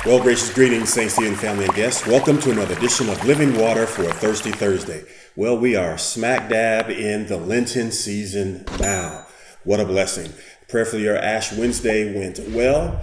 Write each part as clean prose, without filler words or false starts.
Well, gracious greetings, St. Stephen family and guests. Welcome to another edition of Living Water for a Thirsty Thursday. Well, we are smack dab in the Lenten season now. What a blessing. Prayerfully, your Ash Wednesday went well.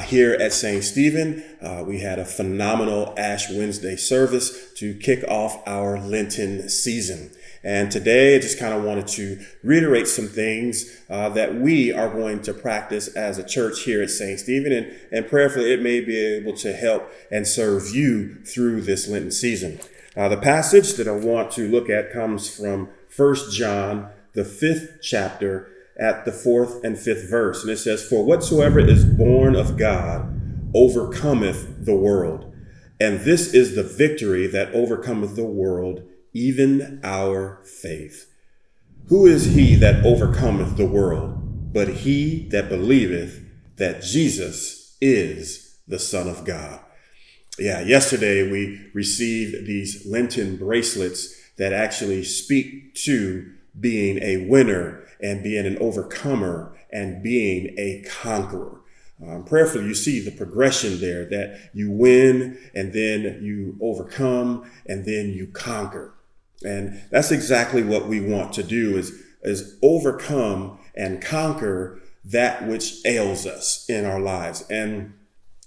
Here at St. Stephen, we had a phenomenal Ash Wednesday service to kick off our Lenten season. And today, I just kind of wanted to reiterate some things that we are going to practice as a church here at St. Stephen. And prayerfully, it may be able to help and serve you through this Lenten season. The passage that I want to look at comes from 1 John, the 5th chapter, at the 4th and 5th verse. And it says, "For whatsoever is born of God overcometh the world. And this is the victory that overcometh the world, even our faith. Who is he that overcometh the world, but he that believeth that Jesus is the Son of God?" Yeah, yesterday we received these Lenten bracelets that actually speak to being a winner and being an overcomer and being a conqueror. Prayerfully, you see the progression there, that you win and then you overcome and then you conquer. And that's exactly what we want to do is overcome and conquer that which ails us in our lives. And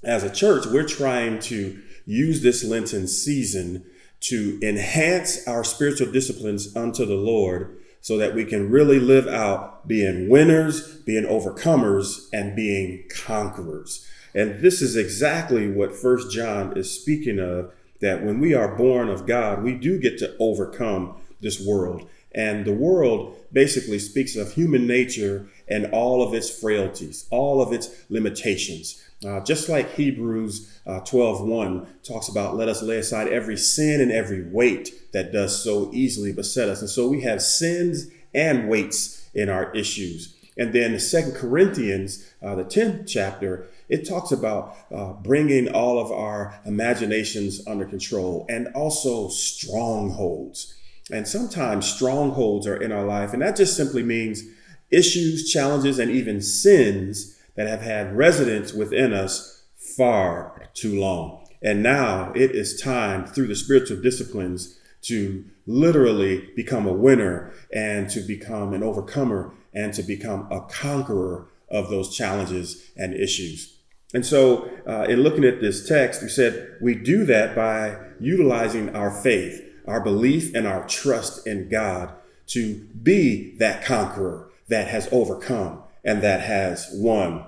as a church, we're trying to use this Lenten season to enhance our spiritual disciplines unto the Lord so that we can really live out being winners, being overcomers, and being conquerors. And this is exactly what 1 John is speaking of, that when we are born of God, we do get to overcome this world. And the world basically speaks of human nature and all of its frailties, all of its limitations. Just like Hebrews 12:1 talks about, let us lay aside every sin and every weight that does so easily beset us. And so we have sins and weights in our issues. And then 2 Corinthians, the 10th chapter, it talks about bringing all of our imaginations under control, and also strongholds. And sometimes strongholds are in our life, and that just simply means issues, challenges, and even sins that have had residence within us far too long. And now it is time, through the spiritual disciplines, to literally become a winner and to become an overcomer and to become a conqueror of those challenges and issues. And so in looking at this text, we said we do that by utilizing our faith, our belief, and our trust in God to be that conqueror that has overcome and that has won.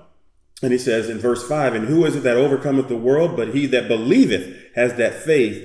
And he says in verse 5, "And who is it that overcometh the world, but he that believeth," has that faith,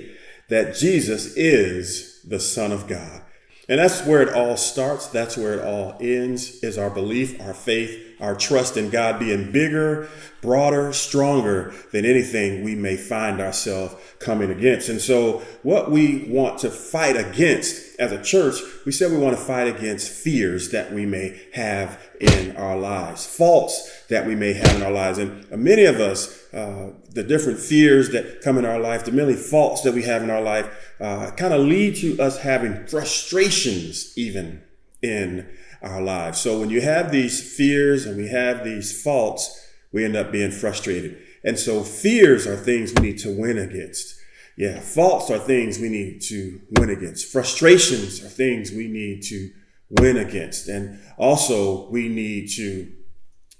"that Jesus is the Son of God." And that's where it all starts. That's where it all ends, is our belief, our faith, our trust in God being bigger, broader, stronger than anything we may find ourselves coming against. And so what we want to fight against as a church, we said we want to fight against fears that we may have in our lives, faults that we may have in our lives. And many of us, the different fears that come in our life, the many faults that we have in our life, kind of lead to us having frustrations even in our lives. So when you have these fears and we have these faults, we end up being frustrated. And so fears are things we need to win against. Yeah, faults are things we need to win against. Frustrations are things we need to win against. And also we need to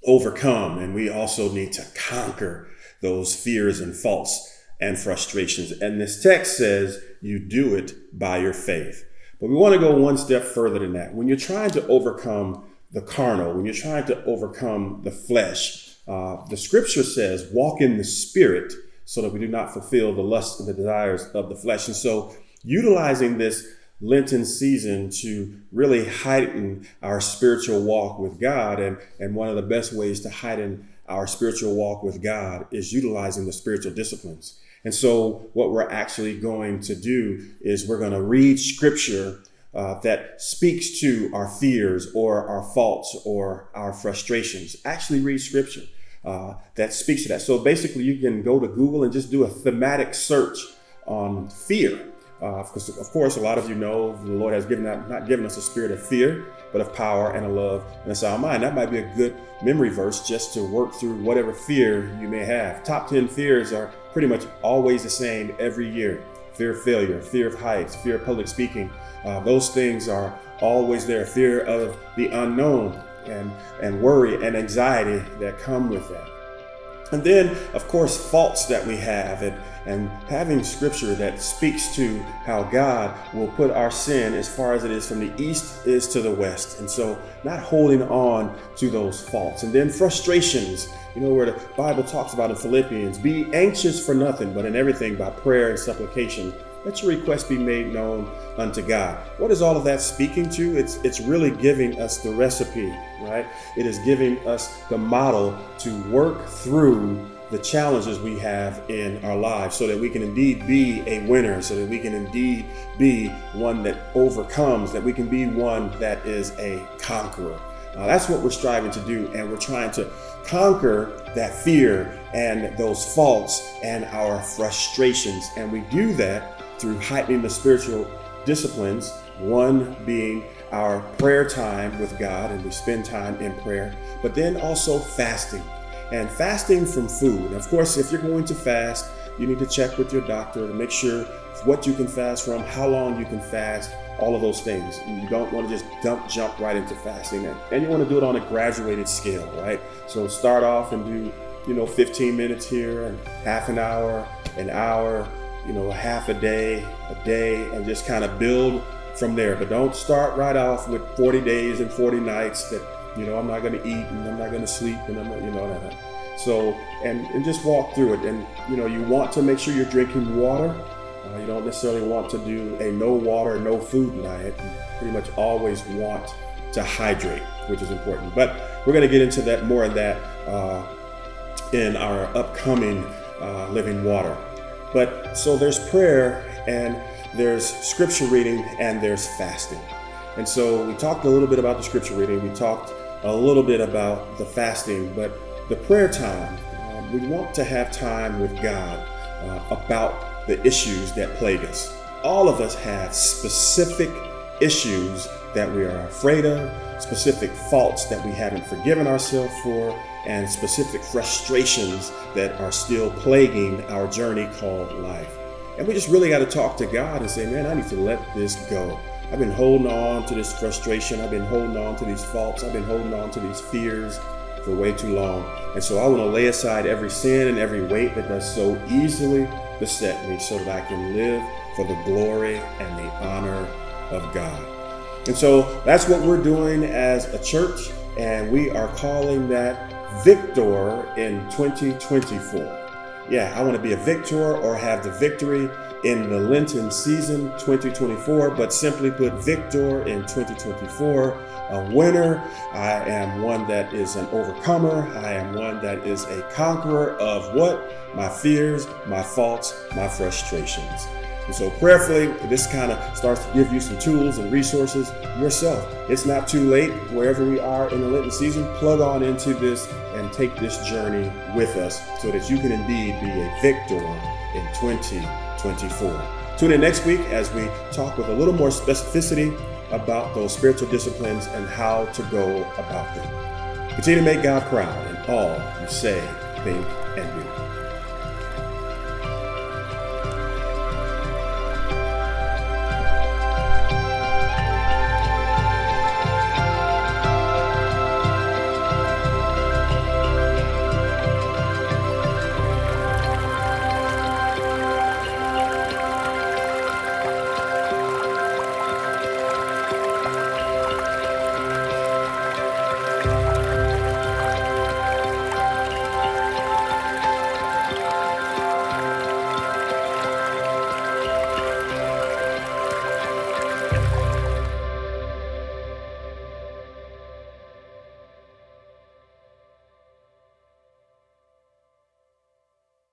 overcome, and we also need to conquer those fears and faults and frustrations. And this text says you do it by your faith. But we want to go one step further than that. When you're trying to overcome the carnal, when you're trying to overcome the flesh, the scripture says, walk in the spirit so that we do not fulfill the lusts and the desires of the flesh. And so utilizing this Lenten season to really heighten our spiritual walk with God. And one of the best ways to heighten our spiritual walk with God is utilizing the spiritual disciplines. And so what we're actually going to do is we're going to read scripture that speaks to our fears or our faults or our frustrations. Actually read scripture that speaks to that. So basically you can go to Google and just do a thematic search on fear Because, of course, a lot of you know the Lord has not given us a spirit of fear, but of power and a love and a sound mind. That might be a good memory verse just to work through whatever fear you may have. Top 10 fears are pretty much always the same every year. Fear of failure, fear of heights, fear of public speaking. Those things are always there. Fear of the unknown and worry and anxiety that come with that. And then, of course, faults that we have and having scripture that speaks to how God will put our sin as far as it is from the east is to the west. And so not holding on to those faults. And then frustrations, where the Bible talks about in Philippians, be anxious for nothing, but in everything by prayer and supplication, let your request be made known unto God. What is all of that speaking to? It's really giving us the recipe, right? It is giving us the model to work through the challenges we have in our lives so that we can indeed be a winner, so that we can indeed be one that overcomes, that we can be one that is a conqueror. That's what we're striving to do, and we're trying to conquer that fear and those faults and our frustrations. And we do that through heightening the spiritual disciplines, one being our prayer time with God, and we spend time in prayer, but then also fasting. And fasting from food. Of course, if you're going to fast, you need to check with your doctor to make sure what you can fast from, how long you can fast, all of those things. You don't want to just jump right into fasting. And you want to do it on a graduated scale, right? So start off and do, 15 minutes here and half an hour, half a day, and just kind of build from there. But don't start right off with 40 days and 40 nights that, I'm not going to eat and I'm not going to sleep and I'm not, So, and just walk through it. And, you want to make sure you're drinking water. You don't necessarily want to do a no water, no food diet. You pretty much always want to hydrate, which is important. But we're going to get into that more of that in our upcoming Living Water. But so there's prayer and there's scripture reading and there's fasting. And so we talked a little bit about the scripture reading. We talked a little bit about the fasting, but the prayer time, we want to have time with God about the issues that plague us. All of us have specific issues that we are afraid of, specific faults that we haven't forgiven ourselves for, and specific frustrations that are still plaguing our journey called life. And we just really got to talk to God and say, man, I need to let this go. I've been holding on to this frustration. I've been holding on to these faults. I've been holding on to these fears for way too long. And so I want to lay aside every sin and every weight that does so easily beset me so that I can live for the glory and the honor of God. And so that's what we're doing as a church, and we are calling that Victor in 2024. Yeah, I want to be a victor or have the victory in the Lenten season 2024, but simply put Victor in 2024, a winner. I am one that is an overcomer. I am one that is a conqueror of what? My fears, my faults, my frustrations. And so prayerfully, this kind of starts to give you some tools and resources yourself. It's not too late. Wherever we are in the Lenten season, plug on into this and take this journey with us so that you can indeed be a victor in 2024. Tune in next week as we talk with a little more specificity about those spiritual disciplines and how to go about them. Continue to make God proud in all you say, think, and do.